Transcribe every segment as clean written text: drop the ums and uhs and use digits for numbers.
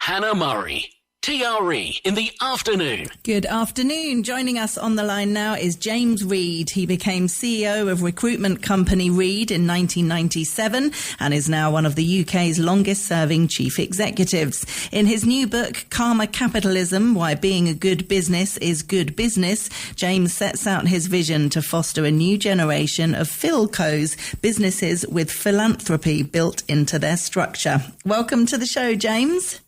Hannah Murray. TRE in the afternoon. Good afternoon. Joining us on the line now is James Reed. He became CEO of Recruitment Company REED in 1997 and is now one of the UK's longest serving chief executives. In his new book, Karma Capitalism, Why Being a Good Business is Good Business, James sets out his vision to foster a new generation of philcos, businesses with philanthropy built into their structure. Welcome to the show, James.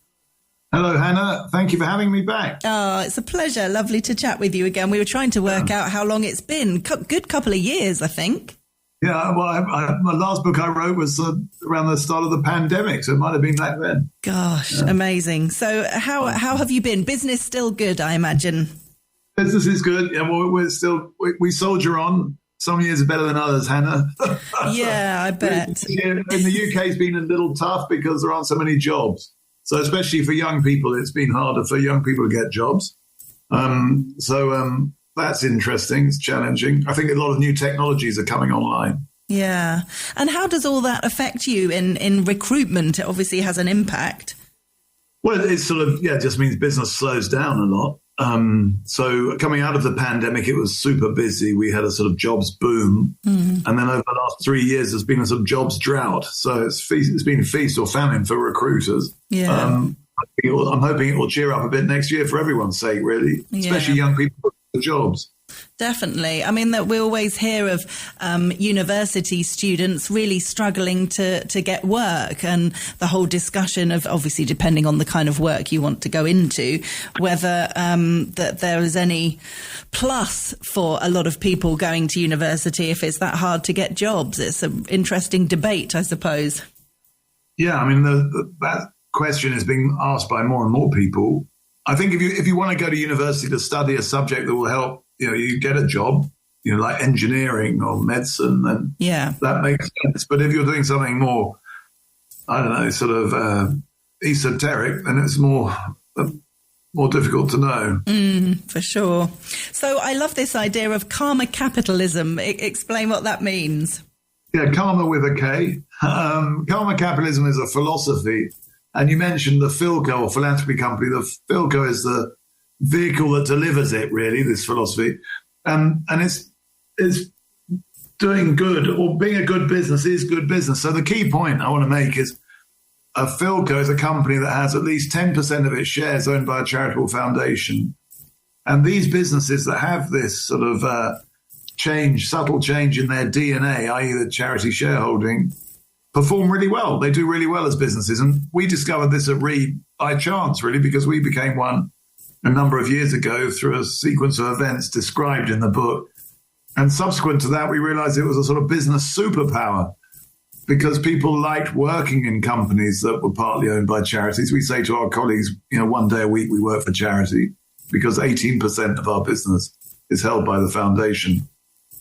Hello, Hannah. Thank you for having me back. Oh, it's a pleasure. Lovely to chat with you again. We were trying to work out how long it's been. Good couple of years, I think. Yeah, well, my last book I wrote was around the start of the pandemic, so it might have been back then. Gosh, amazing. So how have you been? Business still good, I imagine? Business is good. Yeah, well, we soldier on. Some years are better than others, Hannah. Yeah, I bet. In the UK, it's been a little tough because there aren't so many jobs. So especially for young people, it's been harder for young people to get jobs. So that's interesting. It's challenging. I think a lot of new technologies are coming online. Yeah. And how does all that affect you in recruitment? It obviously has an impact. Well, it's sort of, it just means business slows down a lot. So coming out of the pandemic, it was super busy. We had a sort of jobs boom. And then over the last 3 years, there's been a sort of jobs drought. So it's been feast or famine for recruiters. Yeah. I'm hoping it will cheer up a bit next year for everyone's sake, really, especially young people looking for jobs. Definitely. I mean, that we always hear of university students really struggling to get work, and the whole discussion of, obviously, depending on the kind of work you want to go into, whether that there is any plus for a lot of people going to university if it's that hard to get jobs. It's an interesting debate, I suppose. Yeah, I mean, that question is being asked by more and more people. I think if you want to go to university to study a subject that will help, you get a job, like engineering or medicine, then that makes sense. But if you're doing something more, I don't know, sort of esoteric, then it's more difficult to know. For sure. So I love this idea of Karma Capitalism. Explain what that means. Yeah, karma with a K. Karma Capitalism is a philosophy. And you mentioned the philco or philanthropy company. The philco is the vehicle that delivers it, really, this philosophy. And it's doing good, or being a good business is good business. So the key point I want to make is a philco is a company that has at least 10% of its shares owned by a charitable foundation. And these businesses that have this sort of subtle change in their DNA, i.e. the charity shareholding, perform really well. They do really well as businesses. And we discovered this at REED by chance, really, because we became one a number of years ago through a sequence of events described in the book. And subsequent to that, we realized it was a sort of business superpower because people liked working in companies that were partly owned by charities. We say to our colleagues, one day a week we work for charity because 18% of our business is held by the foundation,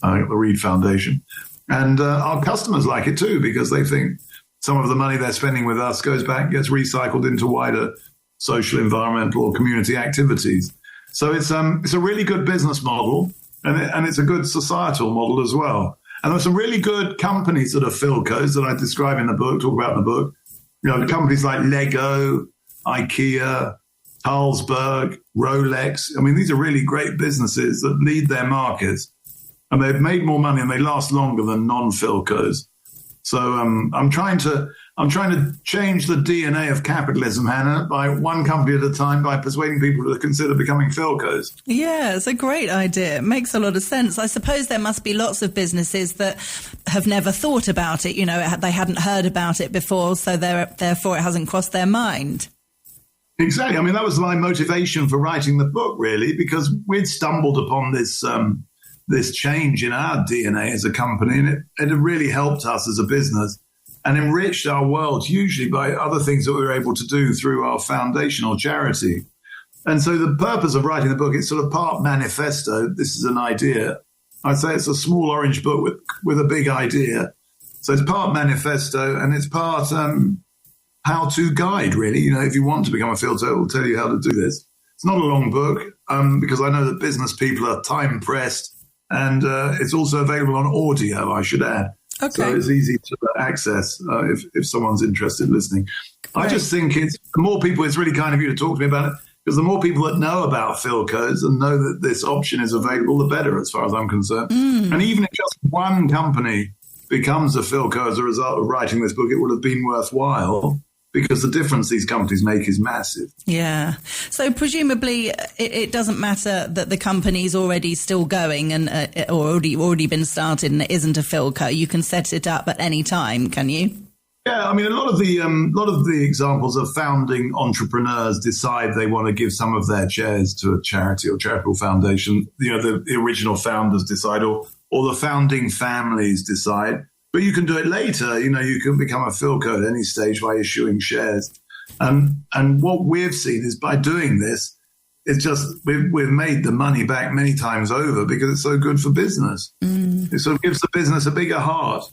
the REED Foundation. And our customers like it too, because they think some of the money they're spending with us goes back, gets recycled into wider social, environmental, or community activities. So it's a really good business model, and it's a good societal model as well. And there's some really good companies that are philcos that I describe in the book, talk about in the book. Companies like Lego, IKEA, Carlsberg, Rolex. I mean, these are really great businesses that lead their markets. And they've made more money and they last longer than non-philcos. So I'm trying to change the DNA of capitalism, Hannah, by one company at a time, by persuading people to consider becoming philcos. Yeah, it's a great idea. It makes a lot of sense. I suppose there must be lots of businesses that have never thought about it. They hadn't heard about it before, so therefore it hasn't crossed their mind. Exactly. I mean, that was my motivation for writing the book, really, because we'd stumbled upon this change in our DNA as a company, and it really helped us as a business and enriched our world hugely by other things that we were able to do through our foundation or charity. And so the purpose of writing the book is sort of part manifesto. This is an idea. I'd say it's a small orange book with a big idea. So it's part manifesto and it's part how-to guide, really. If you want to become a philco, it will tell you how to do this. It's not a long book because I know that business people are time-pressed. And it's also available on audio, I should add. Okay. So it's easy to access if someone's interested in listening. Great. I just think it's the more people, it's really kind of you to talk to me about it, because the more people that know about Philcos and know that this option is available, the better, as far as I'm concerned. And even if just one company becomes a Philco as a result of writing this book, it would have been worthwhile, because the difference these companies make is massive. Yeah. So presumably it doesn't matter that the company's already still going and or already been started and it isn't a Philco. You can set it up at any time, can you? Yeah, I mean, a lot of the examples of founding entrepreneurs decide they want to give some of their shares to a charity or charitable foundation. The original founders decide, or the founding families decide. But you can do it later. You can become a Philco at any stage by issuing shares. And what we've seen is by doing this, it's just we've made the money back many times over because it's so good for business. It sort of gives the business a bigger heart.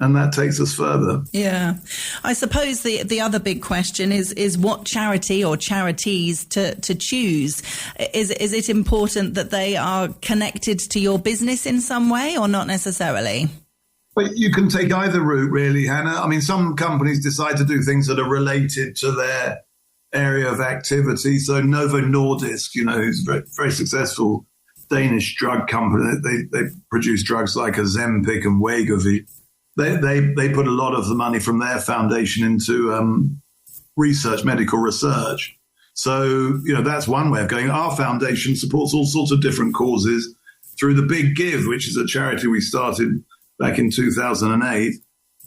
And that takes us further. Yeah. I suppose the other big question is what charity or charities to choose. Is it important that they are connected to your business in some way or not necessarily? But you can take either route, really, Hannah. I mean, some companies decide to do things that are related to their area of activity. So Novo Nordisk, who's a very, very successful Danish drug company, they produce drugs like Ozempic and Wegovy. They put a lot of the money from their foundation into research, medical research. So, that's one way of going. Our foundation supports all sorts of different causes through the Big Give, which is a charity we started back in 2008.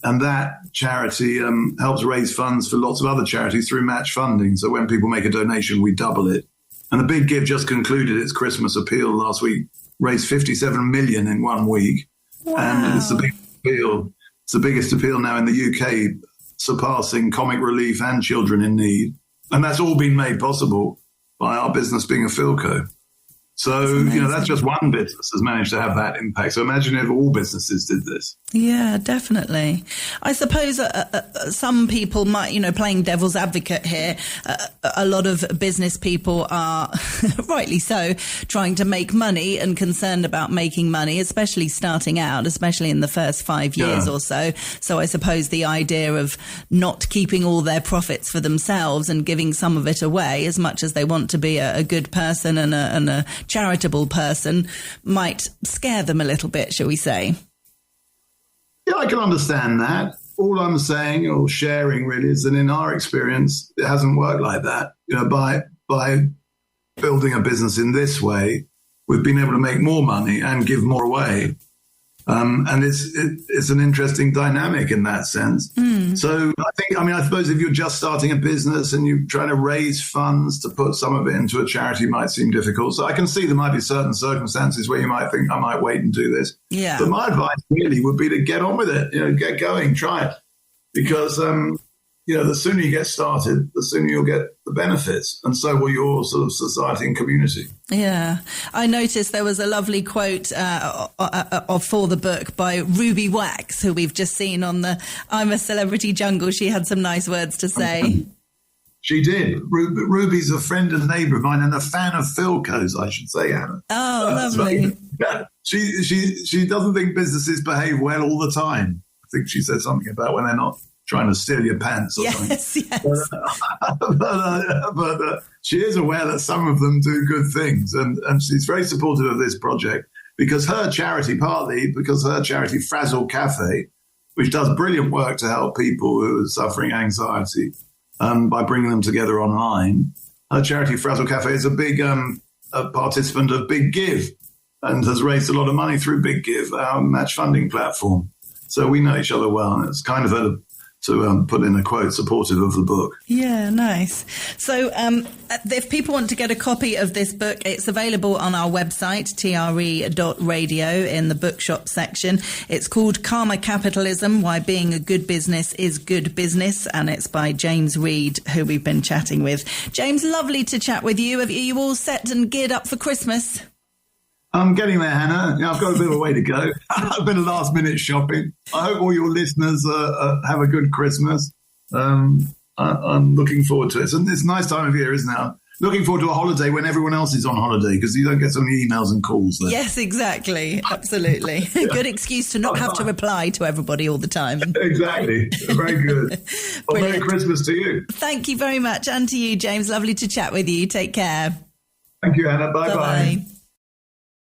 And that charity helps raise funds for lots of other charities through match funding. So when people make a donation, we double it. And the Big Give just concluded its Christmas appeal last week, raised 57 million in 1 week. Wow. And it's the big appeal. It's the biggest appeal now in the UK, surpassing Comic Relief and Children in Need. And that's all been made possible by our business being a Philco. So, that's just one business has managed to have that impact. So imagine if all businesses did this. Yeah, definitely. I suppose some people might, playing devil's advocate here, a lot of business people are, rightly so, trying to make money and concerned about making money, especially starting out, especially in the first 5 years or so. So I suppose the idea of not keeping all their profits for themselves and giving some of it away, as much as they want to be a good person and a charitable person, might scare them a little bit, shall we say? Yeah, I can understand that. All I'm saying or sharing really is that in our experience, it hasn't worked like that. By building a business in this way, we've been able to make more money and give more away. And it's an interesting dynamic in that sense. So I suppose if you're just starting a business and you're trying to raise funds to put some of it into a charity might seem difficult. So I can see there might be certain circumstances where you might think, I might wait and do this. Yeah. But my advice really would be to get on with it, get going, try it. Because, the sooner you get started, the sooner you'll get the benefits. And so will your sort of society and community. Yeah. I noticed there was a lovely quote for the book by Ruby Wax, who we've just seen on the I'm a Celebrity Jungle. She had some nice words to say. She did. Ruby's a friend and neighbour of mine and a fan of Philco's, I should say, Anna. Oh, lovely. She doesn't think businesses behave well all the time. I think she said something about when they're not trying to steal your pants or something. Yes. But she is aware that some of them do good things. And she's very supportive of this project because her charity, Frazzle Cafe, which does brilliant work to help people who are suffering anxiety by bringing them together online. Her charity, Frazzle Cafe, is a big a participant of Big Give and has raised a lot of money through Big Give, our match funding platform. So we know each other well, and it's kind of to put in a quote, supportive of the book. Yeah, nice. So if people want to get a copy of this book, it's available on our website, tre.radio, in the bookshop section. It's called Karma Capitalism, Why Being a Good Business is Good Business, and it's by James Reed, who we've been chatting with. James, lovely to chat with you. Are you all set and geared up for Christmas? I'm getting there, Hannah. I've got a bit of a way to go. I've been last minute shopping. I hope all your listeners have a good Christmas. I'm looking forward to it. It's a nice time of year, isn't it? looking forward to a holiday when everyone else is on holiday, because you don't get so many emails and calls there. Yes, exactly. Absolutely. Good excuse to not have to reply to everybody all the time. Exactly. Very good. Well, Merry Christmas to you. Thank you very much. And to you, James. Lovely to chat with you. Take care. Thank you, Anna. Bye-bye. Bye-bye.